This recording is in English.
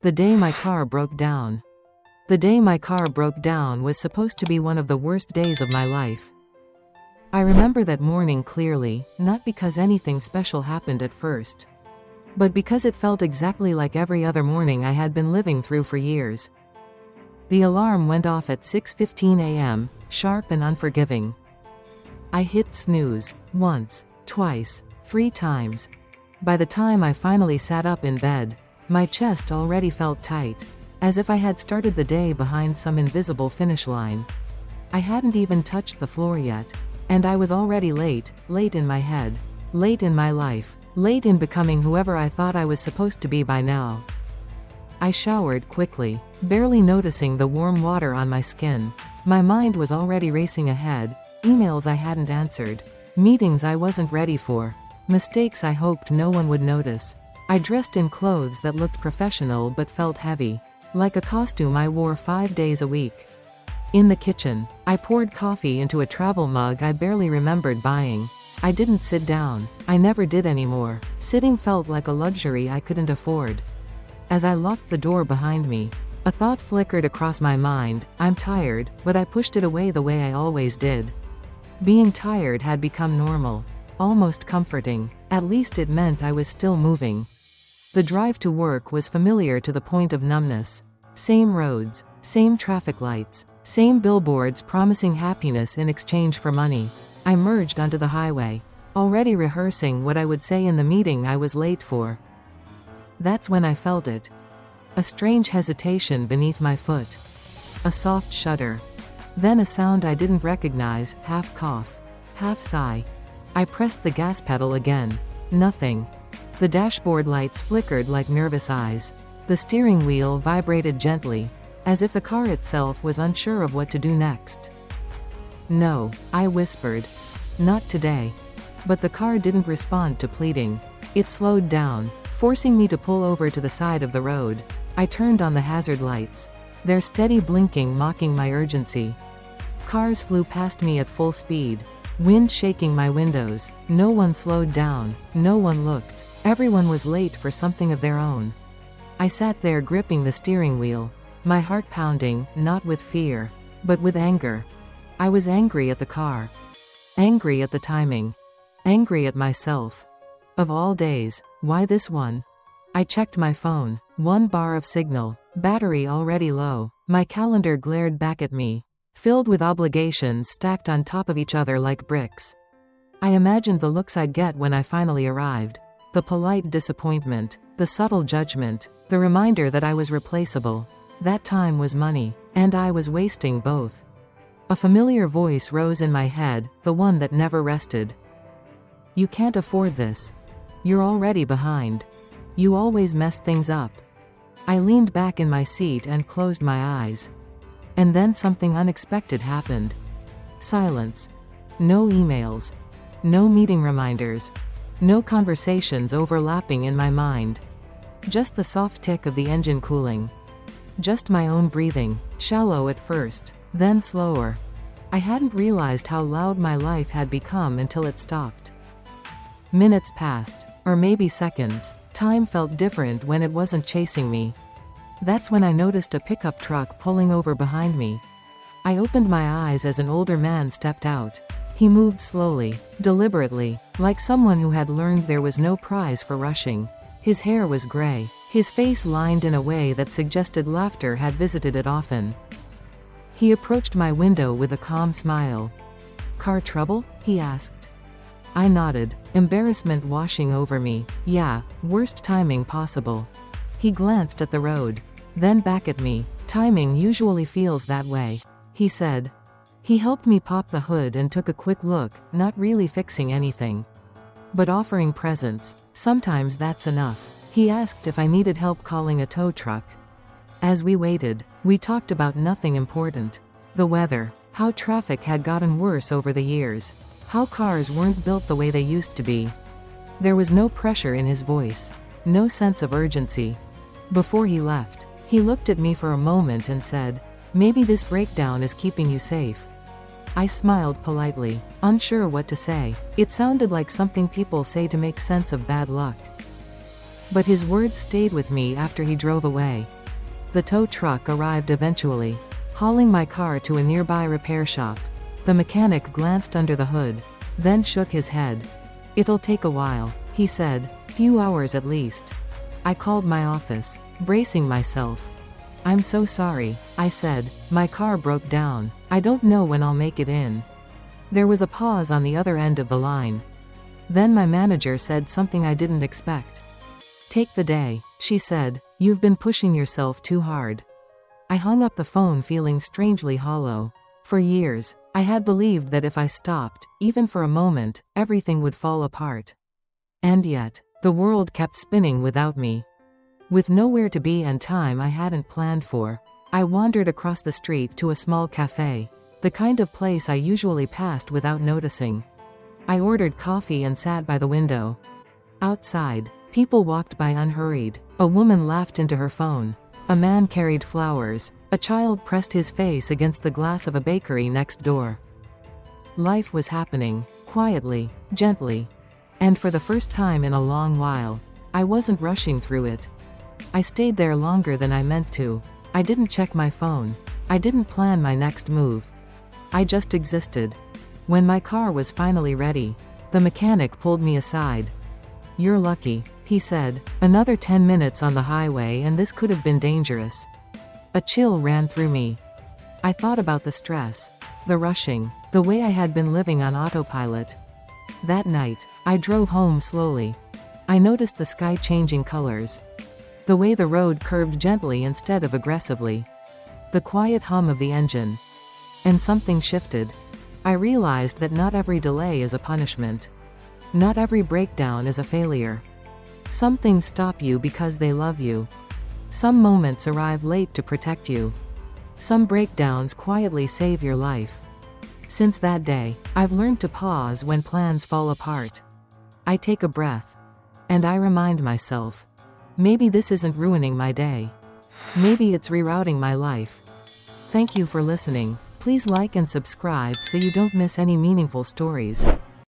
The day my car broke down. The day my car broke down was supposed to be one of the worst days of my life. I remember that morning clearly, not because anything special happened at first, but because it felt exactly like every other morning I had been living through for years. The alarm went off at 6:15 a.m., sharp and unforgiving. I hit snooze, once, twice, 3 times. By the time I finally sat up in bed, my chest already felt tight, as if I had started the day behind some invisible finish line. I hadn't even touched the floor yet, and I was already late in my head, late in my life, late in becoming whoever I thought I was supposed to be by now. I showered quickly, barely noticing the warm water on my skin. My mind was already racing ahead, emails I hadn't answered, meetings I wasn't ready for, mistakes I hoped no one would notice. I dressed in clothes that looked professional but felt heavy, like a costume I wore 5 days a week. In the kitchen, I poured coffee into a travel mug I barely remembered buying. I didn't sit down. I never did anymore. Sitting felt like a luxury I couldn't afford. As I locked the door behind me, a thought flickered across my mind. I'm tired, but I pushed it away the way I always did. Being tired had become normal, almost comforting. At least it meant I was still moving. The drive to work was familiar to the point of numbness. Same roads, same traffic lights, same billboards promising happiness in exchange for money. I merged onto the highway, already rehearsing what I would say in the meeting I was late for. That's when I felt it. A strange hesitation beneath my foot. A soft shudder. Then a sound I didn't recognize, half cough, half sigh. I pressed the gas pedal again. Nothing. The dashboard lights flickered like nervous eyes. The steering wheel vibrated gently, as if the car itself was unsure of what to do next. No, I whispered. Not today. But the car didn't respond to pleading. It slowed down, forcing me to pull over to the side of the road. I turned on the hazard lights, their steady blinking mocking my urgency. Cars flew past me at full speed, wind shaking my windows. No one slowed down, no one looked. Everyone was late for something of their own. I sat there gripping the steering wheel, my heart pounding, not with fear, but with anger. I was angry at the car. Angry at the timing. Angry at myself. Of all days, why this one? I checked my phone. 1 bar of signal. Battery already low. My calendar glared back at me, filled with obligations stacked on top of each other like bricks. I imagined the looks I'd get when I finally arrived. The polite disappointment, the subtle judgment, the reminder that I was replaceable. That time was money, and I was wasting both. A familiar voice rose in my head, the one that never rested. You can't afford this. You're already behind. You always mess things up. I leaned back in my seat and closed my eyes. And then something unexpected happened. Silence. No emails. No meeting reminders. No conversations overlapping in my mind. Just the soft tick of the engine cooling. Just my own breathing, shallow at first, then slower. I hadn't realized how loud my life had become until it stopped. Minutes passed, or maybe seconds. Time felt different when it wasn't chasing me. That's when I noticed a pickup truck pulling over behind me. I opened my eyes as an older man stepped out. He moved slowly, deliberately, like someone who had learned there was no prize for rushing. His hair was gray, his face lined in a way that suggested laughter had visited it often. He approached my window with a calm smile. "Car trouble?" he asked. I nodded, embarrassment washing over me. Yeah, worst timing possible. He glanced at the road, then back at me. Timing usually feels that way, he said. He helped me pop the hood and took a quick look, not really fixing anything, but offering presence. Sometimes that's enough. He asked if I needed help calling a tow truck. As we waited, we talked about nothing important. The weather, how traffic had gotten worse over the years, how cars weren't built the way they used to be. There was no pressure in his voice, no sense of urgency. Before he left, he looked at me for a moment and said, "Maybe this breakdown is keeping you safe." I smiled politely, unsure what to say. It sounded like something people say to make sense of bad luck. But his words stayed with me after he drove away. The tow truck arrived eventually, hauling my car to a nearby repair shop. The mechanic glanced under the hood, then shook his head. "It'll take a while," he said, "few hours at least." I called my office, bracing myself. "I'm so sorry," I said, "my car broke down. I don't know when I'll make it in." There was a pause on the other end of the line. Then my manager said something I didn't expect. "Take the day," she said, "you've been pushing yourself too hard." I hung up the phone feeling strangely hollow. For years, I had believed that if I stopped, even for a moment, everything would fall apart. And yet, the world kept spinning without me. With nowhere to be and time I hadn't planned for, I wandered across the street to a small cafe, the kind of place I usually passed without noticing. I ordered coffee and sat by the window. Outside, people walked by unhurried. A woman laughed into her phone. A man carried flowers. A child pressed his face against the glass of a bakery next door. Life was happening, quietly, gently. And for the first time in a long while, I wasn't rushing through it. I stayed there longer than I meant to. I didn't check my phone. I didn't plan my next move. I just existed. When my car was finally ready, the mechanic pulled me aside. "You're lucky," he said. "Another 10 minutes on the highway and this could have been dangerous." A chill ran through me. I thought about the stress, the rushing, the way I had been living on autopilot. That night, I drove home slowly. I noticed the sky changing colors. The way the road curved gently instead of aggressively. The quiet hum of the engine. And something shifted. I realized that not every delay is a punishment. Not every breakdown is a failure. Some things stop you because they love you. Some moments arrive late to protect you. Some breakdowns quietly save your life. Since that day, I've learned to pause when plans fall apart. I take a breath. And I remind myself, maybe this isn't ruining my day. Maybe it's rerouting my life. Thank you for listening. Please like and subscribe so you don't miss any meaningful stories.